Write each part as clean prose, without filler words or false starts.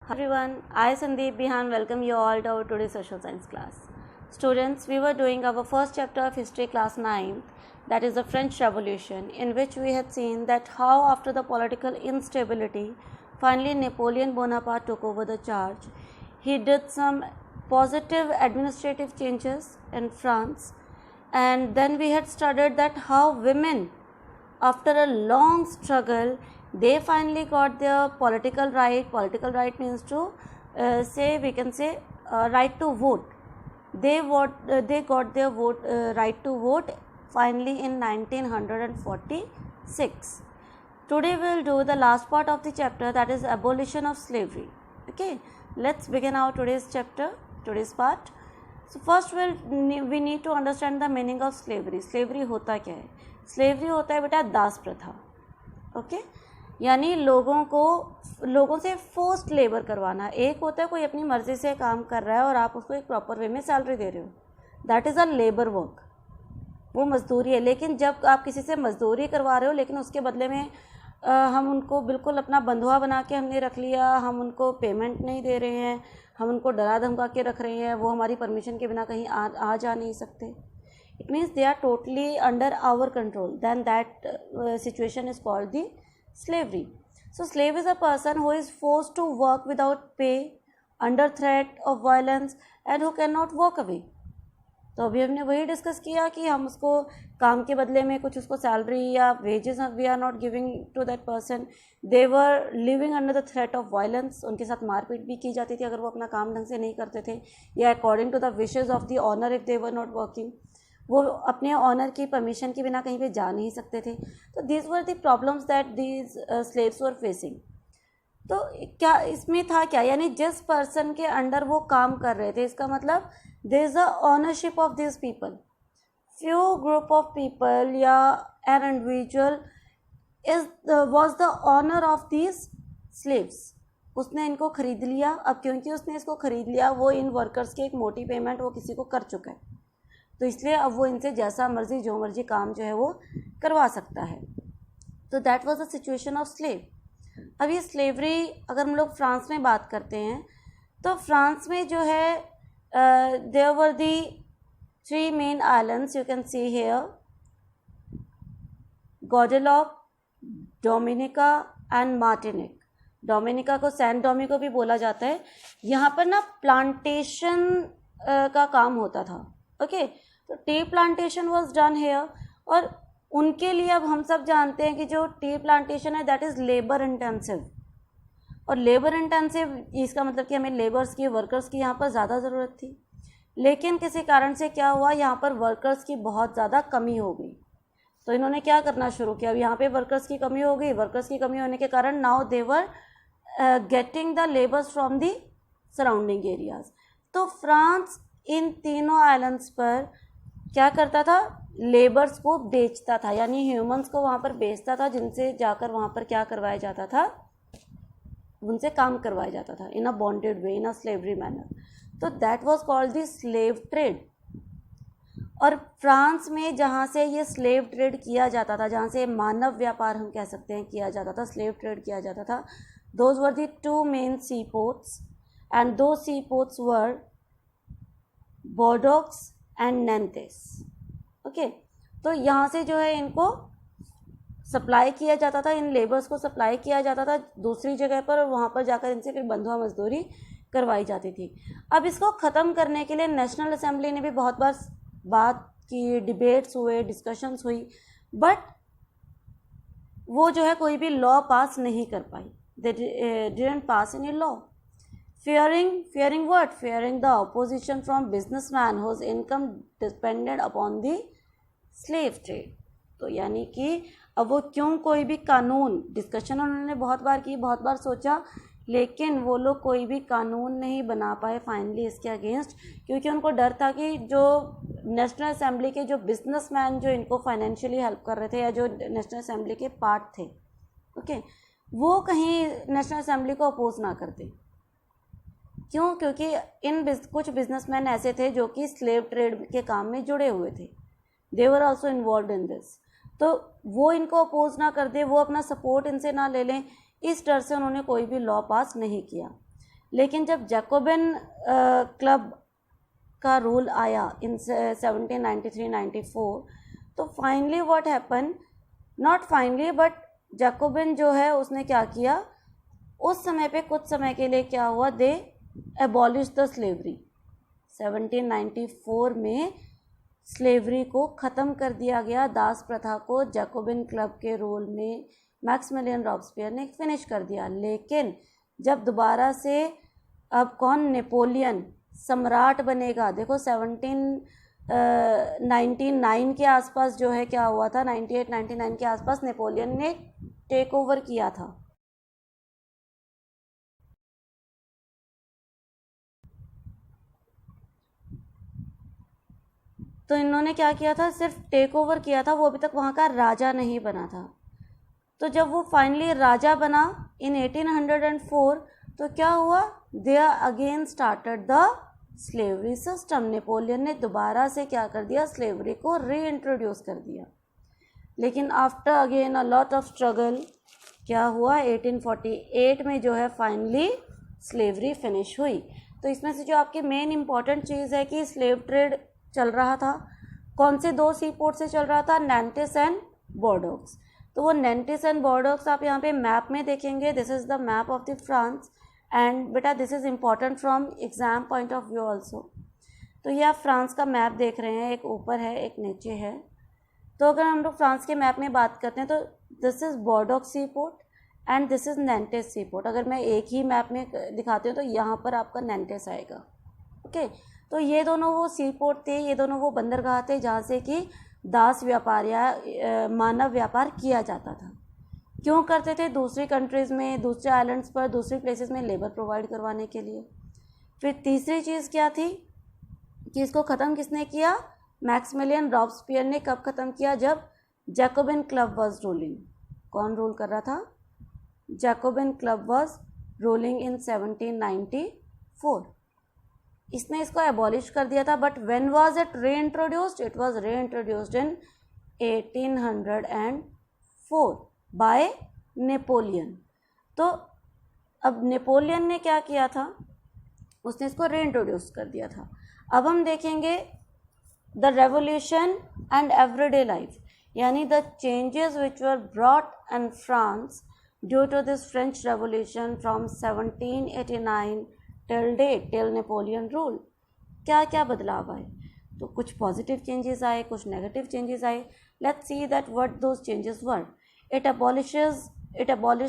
Hi everyone, I Sandeep Bihan welcome you all to our today's social science class. Students, we were doing our first chapter of history class 9, that is the French Revolution, in which we had seen that how after the political instability, finally Napoleon Bonaparte took over the charge. He did some positive administrative changes in France, and then we had studied that how women, after a long struggle, they finally got their political right. Political right means to right to vote. They got their right to vote finally in 1946. Today we will do the last part of the chapter, that is abolition of slavery. Okay, let's begin our today's part. So first we need to understand the meaning of slavery. Slavery होता क्या है? Slavery होता है बेटा दास प्रथा. Okay, यानी लोगों से फोर्स्ड लेबर करवाना. एक होता है कोई अपनी मर्जी से काम कर रहा है और आप उसको एक प्रॉपर वे में सैलरी दे रहे हो, that is a labour work, वो मजदूरी है. लेकिन जब आप किसी से मजदूरी करवा रहे हो लेकिन उसके बदले में हम उनको बिल्कुल अपना बंधुआ बना के हमने रख लिया, हम उनको पेमेंट नहीं दे रहे हैं, हम उनको डरा धमका के रख रहे हैं, वो हमारी परमिशन के बिना कहीं आ जा नहीं सकते. It means they are totally under our control. Then that situation is called the slavery. So slave is a person who is forced to work without pay, under threat of violence, and who cannot walk away. तो अभी हमने वही discuss किया कि हम उसको काम के बदले में कुछ उसको सैलरी या wages we are not giving to that person. They were living under the threat of violence. उनके साथ मारपीट भी की जाती थी अगर वो अपना काम ढंग से नहीं करते थे, या according to the wishes of the owner if they were not working. वो अपने ऑनर की परमिशन के बिना कहीं पे जा नहीं सकते थे. तो these were the problems that these slaves were facing. तो क्या इसमें था क्या, यानी जिस पर्सन के अंडर वो काम कर रहे थे, इसका मतलब there is a ownership of this people. Few group of people या an individual was the owner of these slaves. उसने इनको खरीद लिया. अब क्योंकि उसने इसको खरीद लिया, वो इन वर्कर्स की एक मोटी पेमेंट वो किसी को कर चुका है, तो इसलिए अब वो इनसे जैसा मर्जी जो मर्जी काम जो है वो करवा सकता है. तो that was the situation of slave. अब ये स्लेवरी अगर हम लोग फ्रांस में बात करते हैं तो फ्रांस में जो है there were the 3 main islands you can see here, Guadeloupe, Dominica and Martinique. Dominica को सैंट डोमिनिको भी बोला जाता है. यहाँ पर ना प्लांटेशन का काम होता था. ओके, तो tea plantation was done here. और उनके लिए अब हम सब जानते हैं कि जो टी प्लांटेशन है दैट इज़ लेबर इंटेंसिव. और लेबर इंटेंसिव इसका मतलब कि हमें लेबर्स की, वर्कर्स की यहाँ पर ज़्यादा ज़रूरत थी. लेकिन किसी कारण से क्या हुआ, यहाँ पर वर्कर्स की बहुत ज़्यादा कमी हो गई. तो इन्होंने क्या करना शुरू किया, अब यहाँ पे वर्कर्स की कमी हो गई. वर्कर्स की कमी होने के कारण now they were getting the labours from the surrounding areas. तो फ्रांस इन तीनों आइलैंड्स पर क्या करता था, लेबर्स को बेचता था, यानी ह्यूमंस को वहाँ पर बेचता था, जिनसे जाकर वहाँ पर क्या करवाया जाता था, उनसे काम करवाया जाता था इन अ बॉन्डेड वे, इन अ स्लेवरी मैनर. तो that was called the slave trade. और फ्रांस में जहाँ से ये स्लेव ट्रेड किया जाता था, जहाँ से मानव व्यापार हम कह सकते हैं किया जाता था, स्लेव ट्रेड किया जाता था, those were the 2 main sea ports, and दो sea ports were Bordeaux and Nantes. Okay, तो यहाँ से जो है इनको सप्लाई किया जाता था, इन लेबर्स को सप्लाई किया जाता था दूसरी जगह पर, और वहाँ पर जाकर इनसे फिर बंधुआ मजदूरी करवाई जाती थी. अब इसको ख़त्म करने के लिए नेशनल असेंबली ने भी बहुत बार बात की, डिबेट्स हुए, डिस्कशंस हुई, बट वो जो है कोई भी लॉ पास नहीं कर पाई. They didn't pass any law. Fearing what? Fearing the opposition from businessmen whose income depended upon the slave trade. तो यानी कि अब वो क्यों कोई भी कानून, डिस्कशन उन्होंने बहुत बार की, बहुत बार सोचा, लेकिन वो लोग कोई भी कानून नहीं बना पाए फाइनली इसके अगेंस्ट, क्योंकि उनको डर था कि जो नेशनल असेंबली के जो बिजनेसमैन जो इनको फाइनेंशियली हेल्प कर रहे थे, या जो नेशनल असेंबली के पार्ट थे, ओके, वो कहीं नेशनल असेंबली को अपोज ना करते. क्यों? क्योंकि कुछ बिजनेसमैन ऐसे थे जो कि स्लेव ट्रेड के काम में जुड़े हुए थे. They were also involved in this. तो वो इनको अपोज ना कर दे, वो अपना सपोर्ट इनसे ना ले लें, इस डर से उन्होंने कोई भी लॉ पास नहीं किया. लेकिन जब जैकोबिन क्लब का रूल आया इन 1793-94, तो finally what happen, not finally but Jacobian जो है उसने क्या किया, उस समय पे कुछ समय के लिए क्या हुआ, दे एबॉलिश द स्लेवरी। 1794 में स्लेवरी को ख़त्म कर दिया गया, दास प्रथा को जैकोबिन क्लब के रूल में मैक्सिमिलियन रॉबस्पियर ने फिनिश कर दिया। लेकिन जब दोबारा से अब कौन, नेपोलियन सम्राट बनेगा, देखो 1799 के आसपास जो है क्या हुआ था, 98-99 के आसपास नेपोलियन ने टेक ओवर किया था। तो इन्होंने क्या किया था, सिर्फ टेक ओवर किया था, वो अभी तक वहाँ का राजा नहीं बना था। तो जब वो फाइनली राजा बना इन 1804, तो क्या हुआ, they again started the slavery system. Napoleon ने दोबारा से क्या कर दिया, स्लेवरी को रीइंट्रोड्यूस कर दिया। लेकिन after again a lot of struggle क्या हुआ, 1848 में जो है फाइनली स्लेवरी फिनिश हुई। तो इसमें से जो आपकी मेन इंपॉर्टेंट चीज़ है कि स्लेव ट्रेड चल रहा था, कौन से 2 सी पोर्ट से चल रहा था, नैंटिस एंड बोर्डोक्स। तो वो नैंटिस एंड बोर्डोक्स आप यहाँ पे मैप में देखेंगे, this is the map of the France, and बेटा this is important from exam point of view also. तो ये आप फ्रांस का मैप देख रहे हैं, एक ऊपर है एक नीचे है। तो अगर हम लोग फ्रांस के मैप में बात करते हैं तो this is Bordeaux sea port and this is Nantes sea port. अगर मैं एक ही मैप में दिखाती हूँ तो यहाँ पर आपका नैंटिस आएगा। ओके, तो ये दोनों वो सी पोर्ट थे, ये दोनों वो बंदरगाह थे जहाँ से कि दास व्यापार या मानव व्यापार किया जाता था। क्यों करते थे, दूसरी कंट्रीज़ में, दूसरे आइलैंड्स पर, दूसरी प्लेसेस में लेबर प्रोवाइड करवाने के लिए। फिर तीसरी चीज़ क्या थी कि इसको ख़त्म किसने किया, मैक्सिमिलियन रॉबस्पियर ने। कब ख़त्म किया, जब जैकोबिन क्लब वाज रूलिंग। कौन रूल कर रहा था, Jacobin club was ruling in 1794। इसने इसको एबॉलिश कर दिया था, but when was it reintroduced, it was reintroduced in 1804 by Napoleon. तो अब नेपोलियन ने क्या किया था, उसने इसको रीइंट्रोड्यूस कर दिया था। अब हम देखेंगे the revolution and everyday life, यानी the changes which were brought in France due to this French revolution from 1789 till date, till Napoleon rule. क्या क्या बदलाव आए, तो कुछ पॉजिटिव चेंजेस आए, कुछ नेगेटिव चेंजेस आए। Let's see that what those changes were. It abolish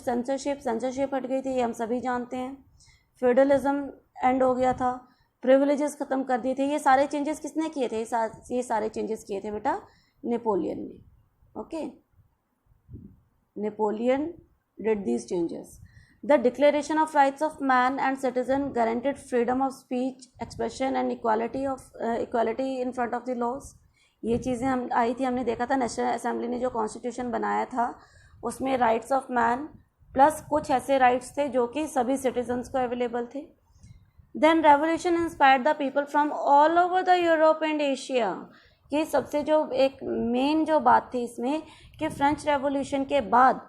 censorship, censorship हट गई थी, ये हम सभी जानते हैं। फ्यूडलिज्म एंड हो गया था, प्रिविलेजेस ख़त्म कर दिए थे। ये सारे चेंजेस किसने किए थे, ये सारे चेंजेस किए थे बेटा नेपोलियन ने। Okay, Napoleon did these changes. The Declaration of Rights of Man and Citizen guaranteed freedom of speech, expression and equality in front of the laws. ये चीज़ें हम आई थी, हमने देखा था नेशनल असेंबली ने जो कॉन्स्टिट्यूशन बनाया था उसमें राइट्स ऑफ मैन प्लस कुछ ऐसे राइट्स थे जो कि सभी सिटीजन्स को अवेलेबल थे। Then revolution inspired the people from all over the Europe and Asia. ये सबसे जो एक मेन जो बात थी इसमें कि फ्रेंच रेवोल्यूशन के बाद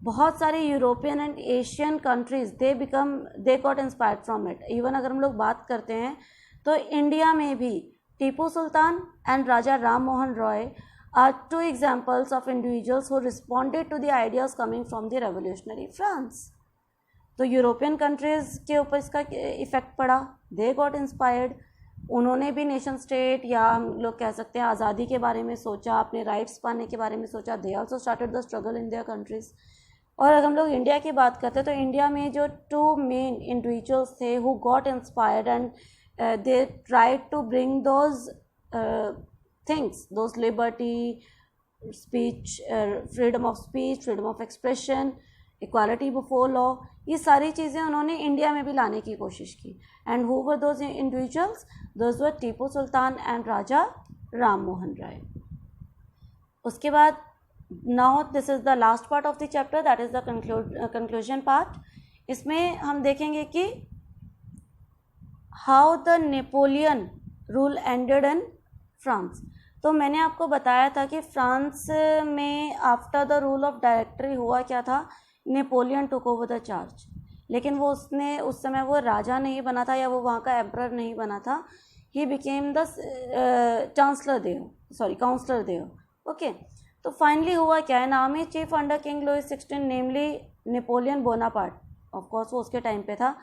बहुत सारे European and Asian countries they got inspired from it. Even अगर हम लोग बात करते हैं तो इंडिया में भी Tipu Sultan and Raja Ram Mohan Roy are 2 examples of individuals who responded to the ideas coming from the revolutionary France. तो यूरोपियन कंट्रीज़ के ऊपर इसका इफ़ेक्ट पड़ा, दे गॉट इंस्पायर्ड। उन्होंने भी नेशन स्टेट या हम लोग कह सकते हैं आज़ादी के बारे में सोचा, अपने राइट्स पाने के बारे में सोचा। They also started the struggle in their countries. और अगर हम लोग इंडिया की बात करते हैं तो इंडिया में जो 2 मेन इंडिविजुअल्स थे who got inspired and they tried to bring those things, those liberty, speech, freedom of speech, freedom of expression, equality before law, ये सारी चीज़ें उन्होंने इंडिया में भी लाने की कोशिश की। And who were those individuals, those were Tipu Sultan and Raja Ram Mohan Roy. उसके बाद now this is the last part of the chapter, that is the conclusion part. इसमें हम देखेंगे कि how the Napoleon rule ended in France. तो मैंने आपको बताया था कि फ्रांस में after the rule of directory हुआ क्या था, Napoleon took over the charge. लेकिन वो उसने उस समय वो राजा नहीं बना था या वो वहाँ का एम्परर नहीं बना था. He became the chancellor there, sorry counsellor there. Okay. तो फाइनली हुआ क्या है, army chief under king Louis 16 namely Napoleon Bonaparte, of course वो उसके टाइम पे था.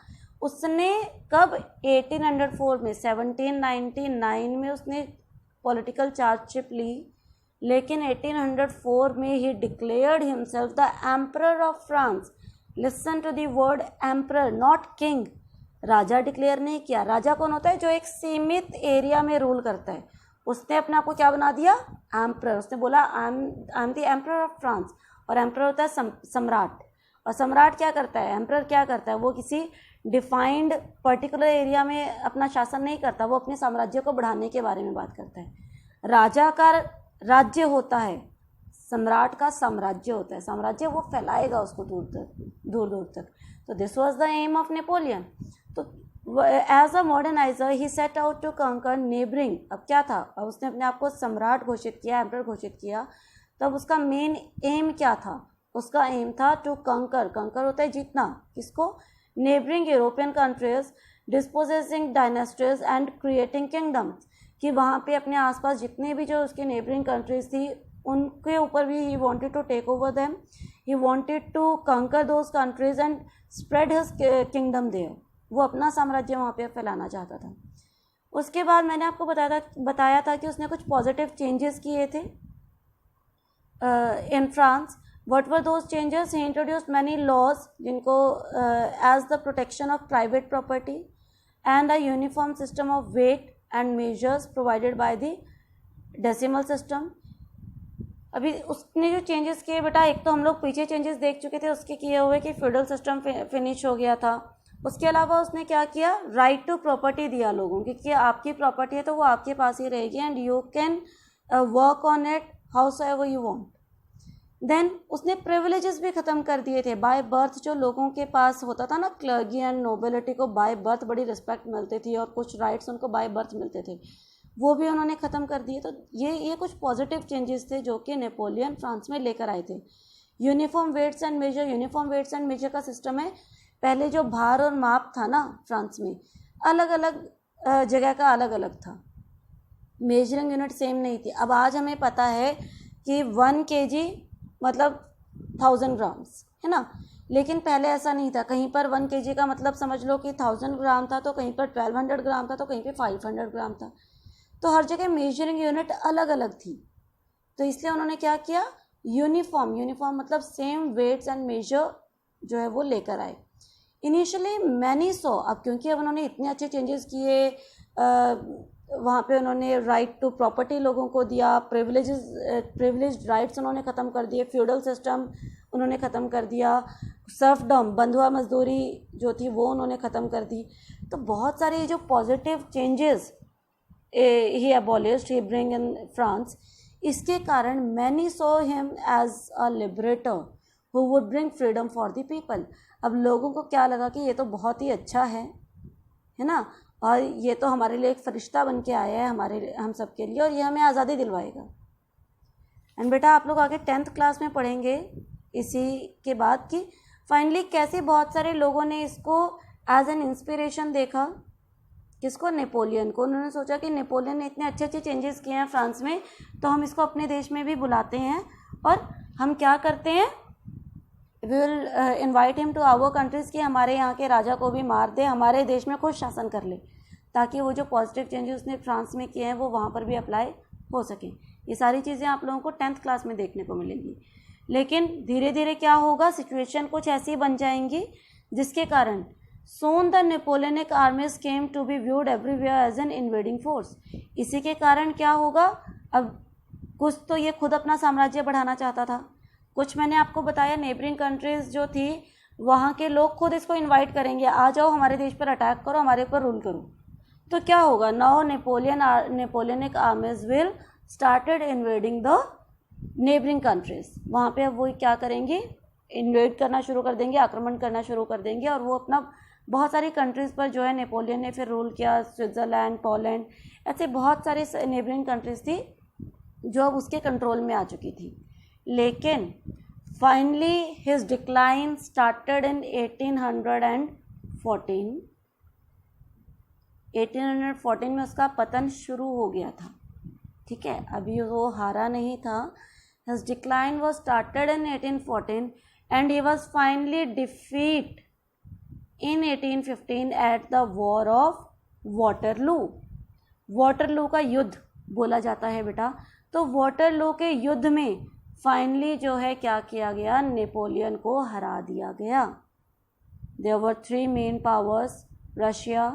उसने कब 1804 में 1799 में उसने पॉलिटिकल चार्जशिप ली, लेकिन 1804 में he declared himself the emperor of France. Listen to the word emperor, not king. राजा डिक्लेयर नहीं किया. राजा कौन होता है, जो एक सीमित एरिया में रूल करता है. उसने अपने आप को क्या बना दिया, एम्परर. उसने बोला I am the emperor of France. और एम्परर होता है सम्राट. और सम्राट क्या करता है, एम्परर क्या करता है, वो किसी डिफाइंड पर्टिकुलर एरिया में अपना शासन नहीं करता, वो अपने साम्राज्य को बढ़ाने के बारे में बात करता है. राजा का राज्य होता है, सम्राट का साम्राज्य होता है. साम्राज्य वो फैलाएगा उसको दूर दूर तक. तो this was the aim of Napoleon. तो as a moderniser he set out to conquer neighbouring. अब क्या था, अब उसने अपने आप को सम्राट घोषित किया, एम्परर घोषित किया. तब उसका मेन एम क्या था, उसका एम था टू कंकर. कंकर होता है जीतना. किसको, neighbouring European countries, dispossessing dynasties and creating kingdoms. कि वहाँ पे अपने आसपास जितने भी जो उसकी नेबरिंग कंट्रीज थी उनके ऊपर भी he wanted to take over them. He wanted to conquer those countries and spread his kingdom there. वो अपना साम्राज्य वहाँ पे फैलाना चाहता था. उसके बाद मैंने आपको बताया था कि उसने कुछ पॉजिटिव चेंजेस किए थे in France. What were those changes? He introduced many laws जिनको as the protection of private property and a uniform system of weight and measures provided by the decimal system. अभी उसने जो changes किए बेटा, एक तो हम लोग पीछे चेंजेस देख चुके थे उसके किए हुए कि फ्यूडल सिस्टम फिनिश हो गया था. उसके अलावा उसने क्या किया, राइट टू प्रॉपर्टी दिया लोगों की कि आपकी प्रॉपर्टी है तो वो आपके पास ही रहेगी and you can work on it however you want. Then उसने प्रिविलेजेस भी ख़त्म कर दिए थे. बाय बर्थ जो लोगों के पास होता था ना, क्लर्गी एंड नोबिलिटी को बाय बर्थ बड़ी रिस्पेक्ट मिलती थी और कुछ राइट्स उनको बाय बर्थ मिलते थे, वो भी उन्होंने ख़त्म कर दिए. तो ये कुछ पॉजिटिव चेंजेस थे जो कि नेपोलियन फ्रांस में लेकर आए थे. Uniform weights and measure. Uniform weights and measure का सिस्टम है. पहले जो भार और माप था ना फ्रांस में, अलग अलग जगह का अलग अलग था. मेजरिंग यूनिट सेम नहीं थी. अब आज हमें पता है कि 1 kg मतलब 1000 ग्राम्स है ना, लेकिन पहले ऐसा नहीं था. कहीं पर 1 kg का मतलब समझ लो कि 1000 ग्राम था, तो कहीं पर 1200 ग्राम था, तो कहीं पे 500 ग्राम था. तो हर जगह मेजरिंग यूनिट अलग अलग थी. तो इसलिए उन्होंने क्या किया, यूनिफॉर्म मतलब सेम वेट्स एंड मेजर जो है वो लेकर आए. इनिशियली मैनी सो, अब क्योंकि अब उन्होंने इतने अच्छे चेंजेस किए, वहाँ पे उन्होंने राइट टू प्रॉपर्टी लोगों को दिया, प्रिविलेज राइट्स उन्होंने ख़त्म कर दिए, फ्यूडल सिस्टम उन्होंने ख़त्म कर दिया, सर्फडम बंधुआ मजदूरी जो थी वो उन्होंने ख़त्म कर दी. तो बहुत सारे जो positive changes he abolished, he bring in France. इसके कारण many saw him as a liberator who would bring freedom for the people. अब लोगों को क्या लगा कि ये तो बहुत ही अच्छा है ना, और ये तो हमारे लिए एक फरिश्ता बन के आया है हम सब के लिए, और ये हमें आज़ादी दिलवाएगा. एंड बेटा आप लोग आगे 10th क्लास में पढ़ेंगे इसी के बाद कि फाइनली कैसे बहुत सारे लोगों ने इसको एज एन इंस्पिरेशन देखा. किसको, नेपोलियन को. उन्होंने सोचा कि नेपोलियन ने इतने अच्छे अच्छे चेंजेस किए हैं फ्रांस में, तो हम इसको अपने देश में भी बुलाते हैं और हम क्या करते हैं, we will invite him to our countries कि हमारे यहाँ के राजा को भी मार दे, हमारे देश में खुद शासन कर ले, ताकि वो जो पॉजिटिव चेंजेस उसने फ्रांस में किए हैं वो वहाँ पर भी अप्लाई हो सकें. ये सारी चीज़ें आप लोगों को 10th क्लास में देखने को मिलेंगी. लेकिन धीरे धीरे क्या होगा, सिचुएशन कुछ ऐसी बन जाएंगी जिसके कारण soon the Napoleonic armies came to be viewed everywhere as an invading force. इसी के कारण क्या होगा, अब कुछ तो ये खुद अपना साम्राज्य बढ़ाना चाहता था, कुछ मैंने आपको बताया नेबरिंग कंट्रीज जो थी वहाँ के लोग खुद इसको इनवाइट करेंगे, आ जाओ हमारे देश पर अटैक करो, हमारे ऊपर रूल करो. तो क्या होगा, now Napoleonic आर्मीज will started invading the neighbouring countries. वहाँ पे अब वो क्या करेंगे, इन्वेड करना शुरू कर देंगे, आक्रमण करना शुरू कर देंगे, और वो अपना बहुत सारी कंट्रीज़ पर जो है नेपोलियन ने फिर रूल किया. स्विट्ज़रलैंड, पोलैंड, ऐसे बहुत सारे नेबरिंग कंट्रीज़ थी जो अब उसके कंट्रोल में आ चुकी थी. लेकिन finally his decline started in 1814. 1814 में उसका पतन शुरू हो गया था, ठीक है, अभी वो हारा नहीं था. His decline was started in 1814 and he was finally defeated in 1815 at the War of Waterloo. Waterloo का युद्ध बोला जाता है बेटा. तो वाटरलू के युद्ध में फाइनली जो है क्या किया गया, नेपोलियन को हरा दिया गया. There were 3 main powers, Russia,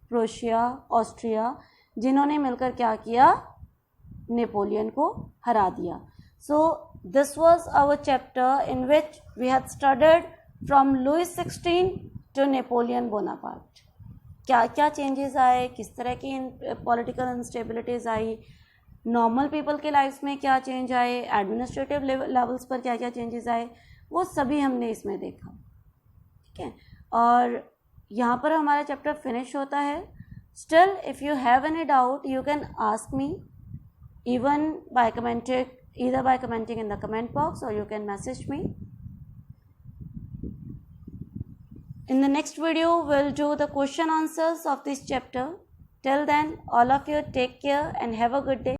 Prussia, Austria, जिन्होंने मिलकर क्या किया, नेपोलियन को हरा दिया. So this was our chapter in which we had studied from Louis XVI to Napoleon Bonaparte. क्या क्या चेंजेस आए, किस तरह की पॉलिटिकल इंस्टेबिलिटीज़ आई, नॉर्मल पीपल के लाइफ्स में क्या चेंज आए, एडमिनिस्ट्रेटिव लेवल्स पर क्या क्या चेंजेस आए, वो सभी हमने इसमें देखा, ठीक है. और यहाँ पर हमारा चैप्टर फिनिश होता है. Still if you have any doubt you can ask me even by commenting in the comment box, or you can message me. In the next video we'll do the question answers of this chapter. Till then, all of you take care and have a good day.